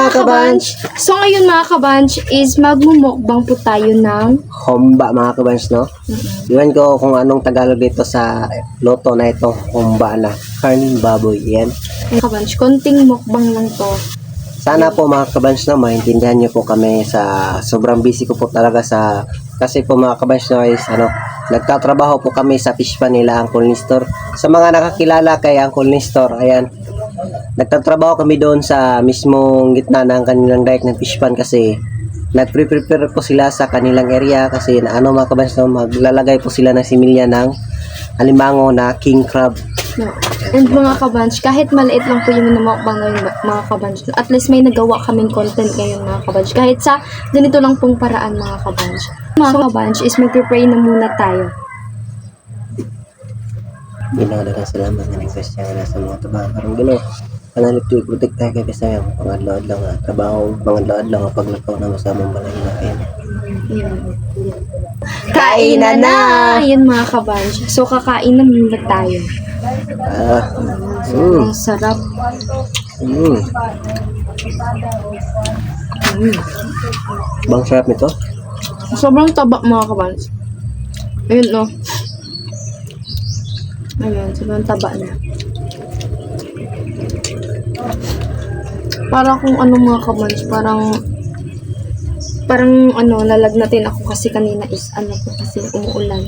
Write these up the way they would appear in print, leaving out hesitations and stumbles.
mga kabanch! So ngayon mga kabanch is magmumukbang po tayo ng Humba mga kabanch, no? Iwan ko kung anong Tagalog dito sa loto na ito. Humba na. Karning baboy. Yan. kabanch. Konting mukbang lang to. Sana po mga kabanch na maintindihan niyo po kami sa sobrang busy ko po talaga sa kasi po mga kabanch na is nagtatrabaho po kami sa fish pan nila Uncle Nestor. Sa mga nakakilala kay Uncle Nestor, ayan. Nagtatrabaho kami doon sa mismong gitna ng kanilang dike ng fish pan kasi nagpre-prepare po sila sa kanilang area kasi mga kabanch na maglalagay po sila ng similya ng alimango na king crab. No. And mga kabanch, kahit maliit lang po yung mukbang ngayon mga kabanch, at least may nagawa kaming content ngayon mga kabanch. Kahit sa ganito lang pong paraan mga kabanch. Mga kabanch is mag-prepare na muna tayo. Ginagawa salamat na nag-question na sa mga trabaho. Parang gano'n. Panalit ko i-protect tayo kay Bisaya. Pangadload lang trabaho. Pangadload lang paglakaw na masamang balay natin. Kainan na! Yan mga kabanch. So kakain na muna tayo. Ang sarap. Bang sarap nito? Sobrang taba mga kabanch. Ayun no. Ayun, sobrang taba na. Parang kung ano mga kabanch, parang lalagnatin ako kasi kanina is po kasi umuulan.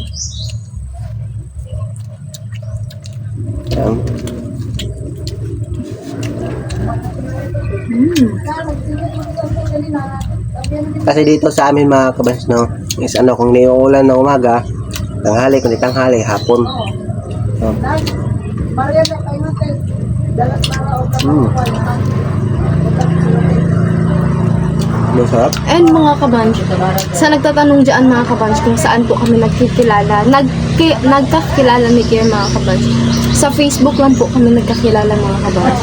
Kasi dito sa amin mga kabans, no, is kung niuulan na umaga, tanghali, kung di tanghali, hapon. Masarap. And mga kabanch, sa nagtatanong dyan mga kabanch kung saan po kami nagkikilala, nagkakilala ni Kier mga kabanch. Sa Facebook lang po kami nagkakilala mga kabanch.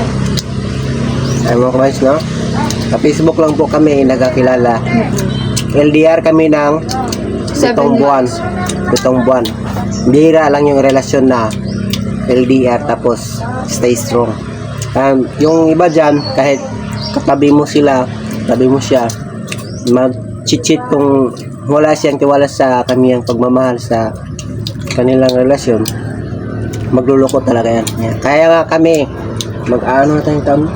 Ay mga kabans, no? Sa Facebook lang po kami nagkakilala. LDR kami ng 7 buwan. 7 buwan. Bihira lang yung relasyon na LDR tapos stay strong. Yung iba dyan, kahit katabi mo sila, tabi mo siya, mag-cheat kung wala siyang tiwala sa kaniyang pagmamahal sa kanilang relasyon, magluloko talaga yan. Kaya nga kami, mag-ano na tayong taon?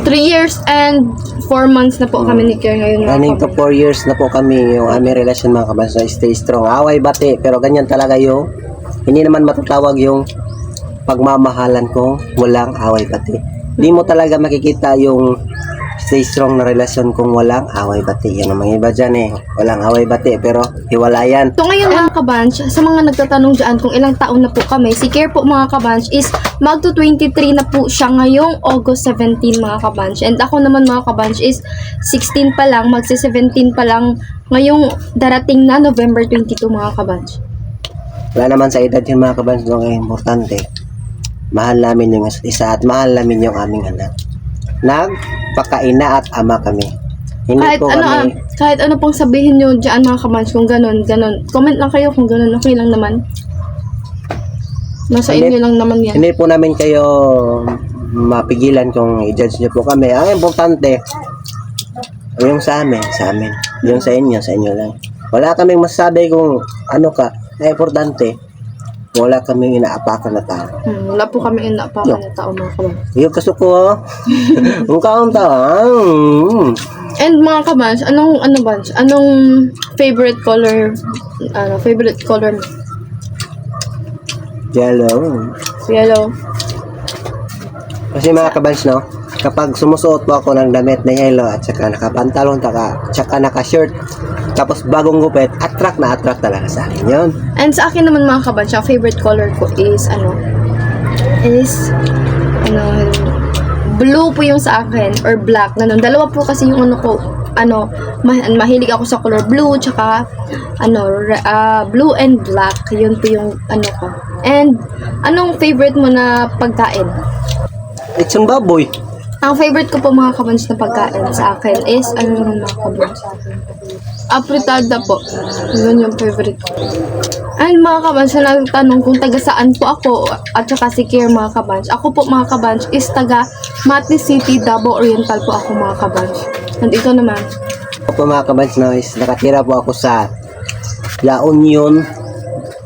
3 years and 4 months na po kami ni Kier ngayon. Running to 4 years na po kami yung aming relasyon mga kabansa, stay strong. Away bati, pero ganyan talaga yung hindi naman matatawag yung pagmamahalan ko walang away bati. Hindi mo talaga makikita yung stay strong na relasyon kung walang away bati. Yan ang mga iba dyan walang away bati pero hiwalayan. So ngayon mga kabanch, sa mga nagtatanong dyan kung ilang taon na po kami, si Kier po mga kabanch is magto 23 na po siya ngayong August 17 mga kabanch. And ako naman mga kabanch is 16 pa lang, magsi 17 pa lang ngayong darating na November 22 mga kabanch. Wala naman sa edad yung mga kabanch doon ang importante. Mahal namin yung isa at mahal namin yung aming anak. Nagpakaina at ama kami. Hindi Kahit po ano, kami, kahit ano pong sabihin nyo dyan mga kabanch kung ganun. Comment lang kayo kung ganun, okay lang naman. Nasa inyo lang naman yan. hindi po namin kayo mapigilan kung i-judge nyo po kami. Ang importante, yung sa amin. Yung sa inyo lang. Wala kaming masasabi kung ano ka. Ang importante, wala kaming inaapakan na tao. Wala po kami inaapakan na tao mga kabanch. Yung gusto ko, ang kaunta. And mga kabanch, anong favorite color mo? Yellow. Kasi mga kabans, no, kapag sumusuot po ako ng damit na yellow at saka nakapantalon, tsaka naka-shirt, tapos bagong gupit, attract talaga sa akin yun. And sa akin naman mga kabanch, ang favorite color ko is blue po yung sa akin or black. Dalawa po kasi yung mahilig ako sa color blue tsaka blue and black. Yun po yung ko. And anong favorite mo na pagkain? It's yung baboy. Ang favorite ko po mga kabanch na pagkain sa akin is mga kabanch? Apritada po. Yun yung favorite ko. And mga kabanch, na nagtanong kung taga saan po ako at saka si Kier mga kabanch. Ako po mga kabanch is taga Mati City, Davao Oriental po ako mga kabanch. And ito naman. Po mga kabans no, is nakatira po ako sa La Union,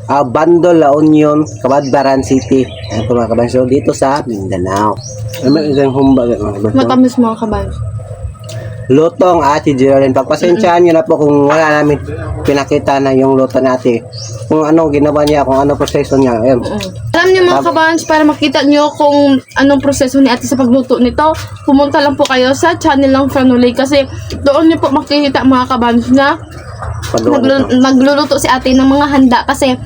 Bando, La Union, Cabadbaran City. Ayan po mga kabans, so dito sa Mindanao. Ano isang humba mga kabans no? Matamis mga kabans. Lutong Ate Geraldine. Pagpasensyahan nyo na po kung wala namin pinakita na yung luto natin. Kung ano ginawa niya, kung ano proseso niya. Ayun. Alam niyo mga kabans, para makita niyo kung anong proseso ni ate sa pagluto nito, pumunta lang po kayo sa channel ng Franolay kasi doon niyo po makikita mga kabans na nagluluto si ate ng mga handa kasi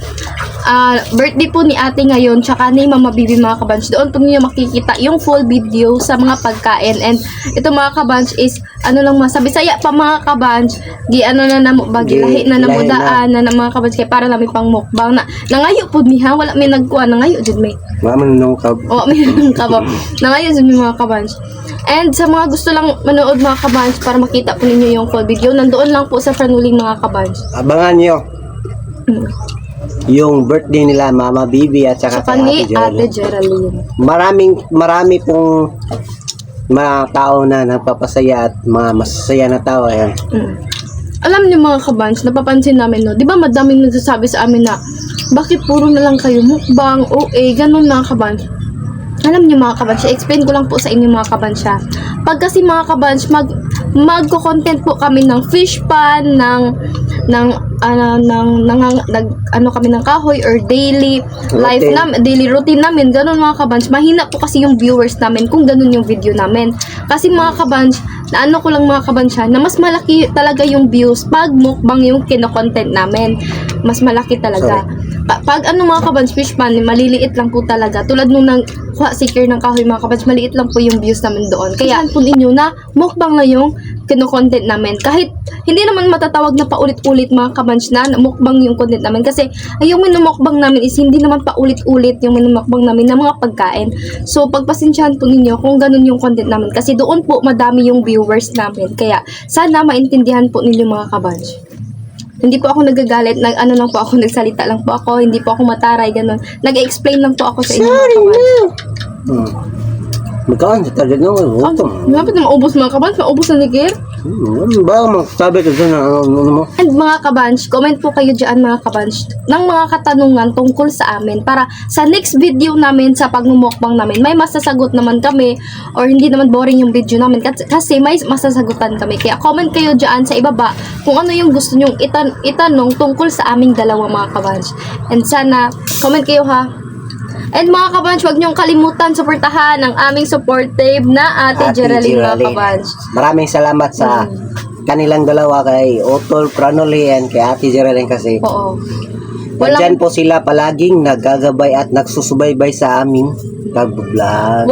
birthday po ni ate ngayon tsaka ni Mama Bibi mga kabans. Doon po niyo makikita yung full video sa mga pagkain. And ito mga kabans is ano lang masabi saya pa mga kabans gi ano na namo bagilahi na namudaan na mga kabans kay para namin pang mukbang na nangayo po niha wala may nagkuha nangayo jud may Maman nung kab. o may nangkaba nangayo jud may mga kabans. And sa mga gusto lang manood mga kabans para makita po ninyo yung full video, nandoon lang po sa Franolay mga kabans. Abangan nyo yung birthday nila Mama Bibi at saka Saka kay ni Ate Ate Geraldine. Geraldine. Marami pong mga tao na nagpapasaya at mga masasaya na tao. Ayan. Alam niyo mga kabans, napapansin namin no, di ba madaming nagsasabi sa amin na bakit puro na lang kayo mukbang, ganun mga kabans. Alam niyo mga kabans, explain ko lang po sa inyo mga kabans siya. Pag kasi mga kabans, magko-content po kami ng fish pan, ano kami ng kahoy or daily life daily routine namin, ganun mga kabans. Mahina po kasi yung viewers namin kung ganun yung video namin. Kasi mga kabans, na ano ko lang mga kabans siya, na mas malaki talaga yung views pag mukbang yung kino-content namin. Mas malaki talaga. Pag ano mga kabans, fish pan, maliliit lang po talaga. Tulad nung kuha si Kier ng kahoy mga kabans, maliit lang po yung views namin doon. Kaya po ninyo na mukbang na yung kino-content namin. Kahit hindi naman matatawag na paulit-ulit mga kabans na mukbang yung content namin. Kasi yung minumukbang namin is hindi naman paulit-ulit yung minumukbang namin ng mga pagkain. So pagpasensyahan po ninyo kung ganun yung content namin. Kasi doon po madami yung viewers namin. Kaya sana maintindihan po ninyo mga kabans. Hindi po ako nagagalit, ano lang po ako, nagsalita lang po ako, hindi po ako mataray, ganun. Nag-explain lang po ako sa inyo mga kabans. Magkaan, talaga nga, utong. Lapit na maubos mga kabans, maubos na ni Kier. Ano ba magsabi ka dyan ano mo? And mga kabans, comment po kayo dyan mga kabans ng mga katanungan tungkol sa amin para sa next video namin sa pagmumukbang namin may masasagot naman kami or hindi naman boring yung video namin kasi may masasagutan kami. Kaya comment kayo dyan sa ibaba kung ano yung gusto nyong itanong tungkol sa aming dalawa mga kabans. And sana comment kayo ha. And mga kabans, huwag niyong kalimutan suportahan ang aming supportive na Ate Geraldine mga kabans. Maraming salamat sa kanilang dalawa kay Otol Franolay and kay Ate Geraldine kasi Oo. nandyan po sila palaging naggagabay at nagsusubaybay sa amin pag-vlog.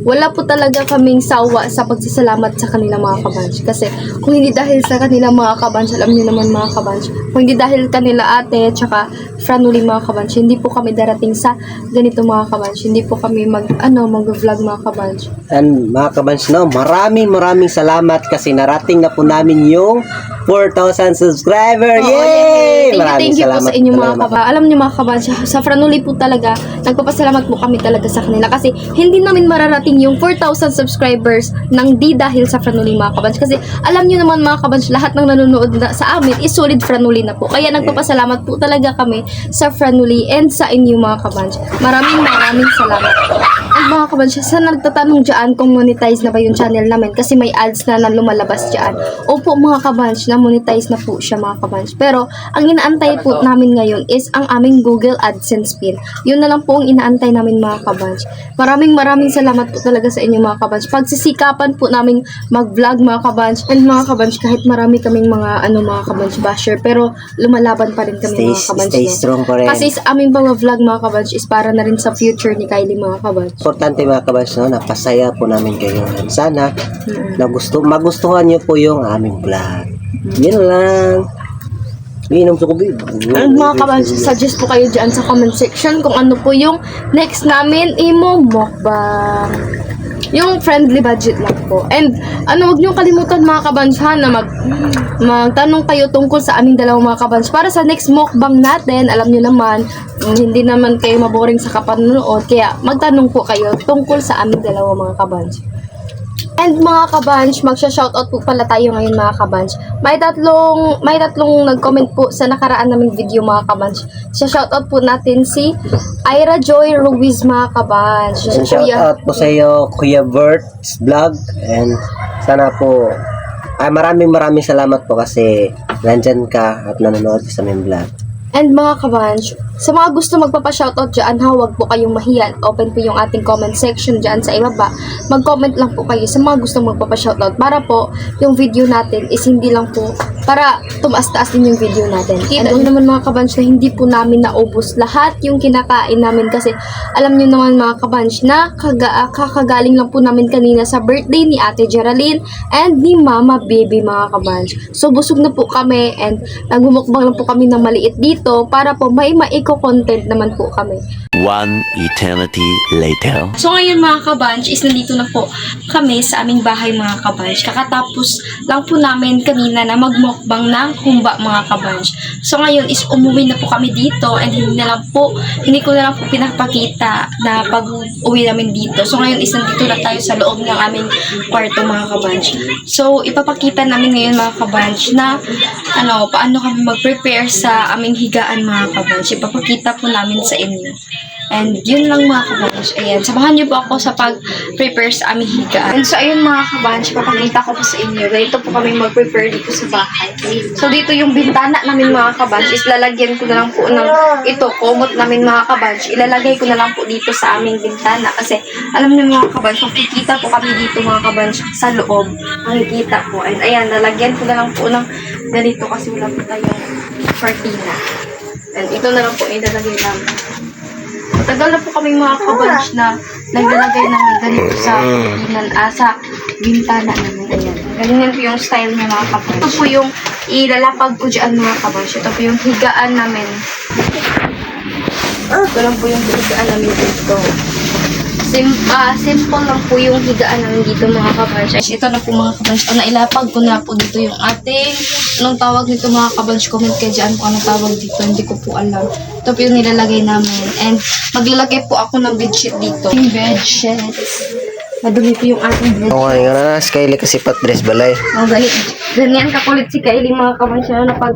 Wala po talaga kaming sawa sa pagsasalamat sa kanila mga kabans. Kasi kung hindi dahil sa kanila mga kabans, alam niyo naman mga kabans, kung hindi dahil kanila ate tsaka Franolay mga kabans, hindi po kami darating sa ganito mga kabans. Hindi po kami mag-vlog mga kabans. And mga kabans no, maraming salamat kasi narating na po namin yung 4,000 subscriber. Yay! Thank you po sa inyo mga kabans. Alam niyo mga kabans, sa Franolay po talaga, nagpapasalamat po kami talaga sa kanila kasi hindi namin mararating yung 4,000 subscribers nang di dahil sa Franolay mga kabans. Kasi alam niyo naman mga kabans, lahat ng nanonood sa amin is solid Franolay na po. Kaya nagpapasalamat po talaga kami sa Franolay and sa inyo mga kabans. Maraming salamat po. And mga kabans, sa nagtatanong dyan kung monetize na ba yung channel namin kasi may ads na lumalabas dyan. Opo mga kabans, na monetize na po siya mga kabans. Pero ang inaantay po namin ngayon is ang aming Google AdSense pin. Yun na lang po ang inaantay namin mga kabans. Maraming salamat po talaga sa inyo mga kabans. Pagsisikapan po namin mag-vlog mga kabans. And mga kabans, kahit marami kaming mga mga kabans basher, pero lumalaban pa rin kami mga kabans. Stay strong pa rin. Kasi sa aming mga vlog mga kabans is para na rin sa future ni Kylie mga kabans. Importante mga kabans no, napasaya po namin kayo. Sana magustuhan niyo po yung aming vlog. Yan lang. Inom sa kubig. And mga kabans, suggest po kayo dyan sa comment section kung ano po yung next namin mukbang. Yung friendly budget lang po. And huwag niyong kalimutan mga kabans ha, na magtanong kayo tungkol sa aming dalawang mga kabans para sa next mukbang natin. Alam niyo naman, hindi naman kayo maboring sa kapanonood, kaya magtanong po kayo tungkol sa aming dalawang mga kabans. And mga kabanch, magsha-shoutout po pala tayo ngayon mga kabanch. May tatlong nag-comment po sa nakaraan naming video mga kabanch. Sa shoutout po natin si Ira Joy Ruiz mga kabanch. And shout out po sa iyo, Kuya Bert's Vlog. And sana po, maraming salamat po kasi nandyan ka at nanonood ka sa aming vlog. And mga kabanch, sa mga gusto magpapa-shoutout dyan, huwag po kayong mahiya. Open po yung ating comment section dyan sa ibaba. Mag-comment lang po kayo sa mga gusto magpapa-shoutout para po yung video natin is hindi lang po para tumaas-taas din yung video natin. And alam naman mga kabanch na hindi po namin naubos lahat yung kinakain namin kasi alam nyo naman mga kabanch na kakagaling lang po namin kanina sa birthday ni Ate Geraldine and ni Mama Baby mga kabanch. So busog na po kami and nagmumukbang lang po kami ng maliit dito para po may maiko-content naman po kami. One eternity later. So ngayon mga kabanch is nandito na po kami sa aming bahay mga kabanch. Kakatapos lang po namin kanina na magmukbang ng humba mga kabanch. So ngayon is umuwi na po kami dito and hindi ko na lang po pinapakita na pag-uwi namin dito. So ngayon is nandito na tayo sa loob ng aming kwarto mga kabanch. So ipapakita namin ngayon mga kabanch na paano kami mag-prepare sa aming higaan mga kabanch. Ipapakita po namin sa inyo. And yun lang mga kabanch. Ayan, samahan niyo po ako sa pag-prepare sa aming higaan. And so ayun mga kabanch, papakita ko po sa inyo. Ganito po kami mag-prepare dito sa bahay. So dito yung bintana namin mga kabanch is lalagyan ko na lang po ng ito, kumot namin mga kabanch. Ilalagay ko na lang po dito sa aming bintana. Kasi alam niyo mga kabanch, makikita po kami dito mga kabanch sa loob. Makikita po. And ayan, lalagyan ko na lang po ng ganito kasi wala po tayong cortina. And ito na lang po ilalagay namin. Matagal na po kami mga kabanch na naglalagay ng ganito sa sa bintana namin. Ayan. Ganyan po yung style niya mga kabanch. Ito po yung ilalapag ko dyan mga kabanch. Ito po yung higaan namin. Ito lang po yung higaan namin dito. Simple lang po yung higaan namin dito mga kabanch. Ito na po mga kabanch. Nailapag ko na po dito yung ating anong tawag nito mga kabanch. Comment kayo dyan kung anong tawag dito. Hindi ko po alam. Ito po yung nilalagay namin. And maglalagay po ako ng bedsheet dito. Yung bedsheets. Madumi po yung ating bedsheet. Okay nga na, Skyly kasi dress balay. Ganyan kakulit si Kylie mga kabanch. Na pag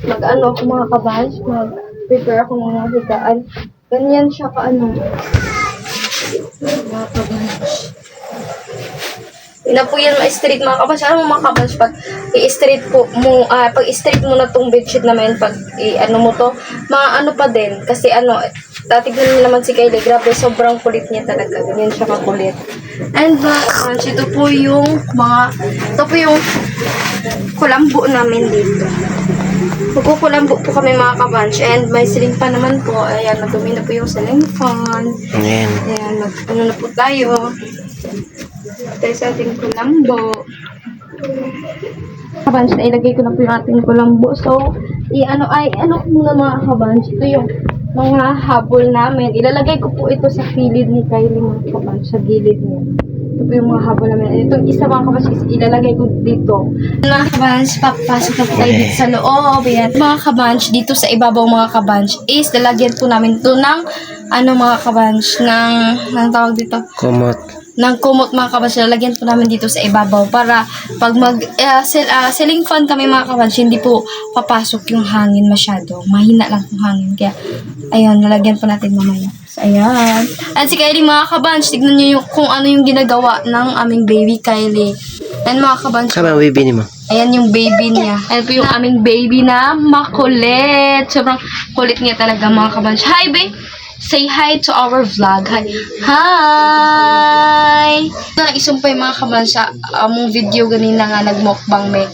ako mga kabanch, mag-prepare ako ng mga higaan. Ganyan siya mga kabanch. Na po yan ma-straight mga kabanch. Ano mga kabanch, pag i-straight mo na tong bedsheet naman, pag mo to, pa din. Kasi tatignan nyo naman si Kylie, grabe, sobrang kulit niya talaga. Ganyan siya kakulit. And mga kabanch, ito po yung kulambo namin dito. Magkukulambo po kami mga kabanch. And may ceiling fan naman po. Ayan, madumi na po yung ceiling fan. Ayan. Ayan, na po tayo. Tayo sa ating kulambo. Kabanch, na ilagay ko na po yung ating kulambo. So, muna mga kabanch. Ito yung mga habol namin. Ilalagay ko po ito sa gilid ni Kylie mga kabanch. Sa gilid niya. Ito po yung mga habol namin. Itong isa mga kabanch is ilalagay ko dito. Mga kabanch, papasok na po tayo dito sa loob. Ayan. Mga kabanch, dito sa ibabaw mga kabanch is lalagyan po namin ito ng mga kabanch ng tawag dito? Ng kumot mga kabanch. Lalagyan po namin dito sa ibabaw para pag ceiling fan kami mga kabanch, hindi po papasok yung hangin masyado. Mahina lang yung hangin. Kaya, ayun, lalagyan po natin mamaya. So, ayan. And si Kylie mga kabanch, tignan nyo kung ano yung ginagawa ng aming baby Kylie. And mga kabanch, Kama baby ni mo. ayan yung baby niya. Ayan po yung aming baby na makulit. Sobrang kulit niya talaga mga kabanch. Hi, babe! Say hi to our vlog. Hi! Hi! Naisumpay mga kabanch sa among video ganina nga nagmukbang me.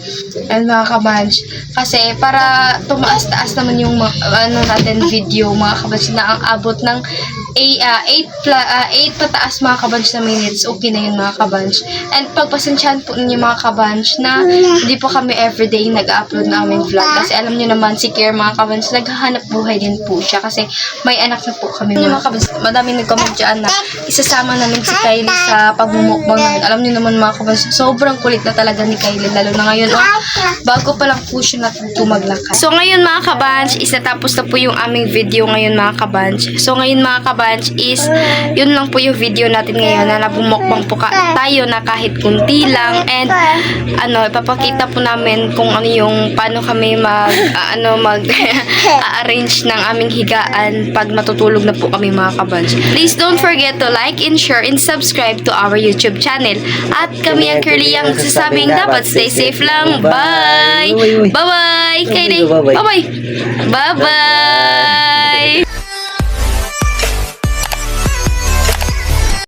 And mga kabanch, kasi para tumaas-taas naman yung natin video mga kabanch na ang abot ng 8 pataas mga kabanch na minutes, okay na yun mga kabanch. And pagpasensyahan po ninyo mga kabanch na hindi po kami everyday nag-upload na aming vlog. Kasi alam nyo naman si Kier mga kabanch, naghahanap buhay din po siya kasi may anak na po kami mga kabans. Madami nag-comment dyan na isasama namin si Kylie sa pagmumukbang namin. Alam niyo naman mga kabans, sobrang kulit na talaga ni Kylie. Lalo na ngayon, bago pa lang po siya natuto maglakad. So ngayon mga kabans, is natapos na po yung aming video ngayon mga kabans. So ngayon mga kabans is, yun lang po yung video natin ngayon na nabumukbang po tayo na kahit kunti lang. And ipapakita po namin kung ano yung paano kami arrange ng aming higaan pag matutulog na po kami mga kabans. Please don't forget to like and share and subscribe to our YouTube channel. At kami ang Curly ang nagsasabing dapat stay safe lang. Bye! Bye-bye! Kylie! Bye-bye! Bye-bye!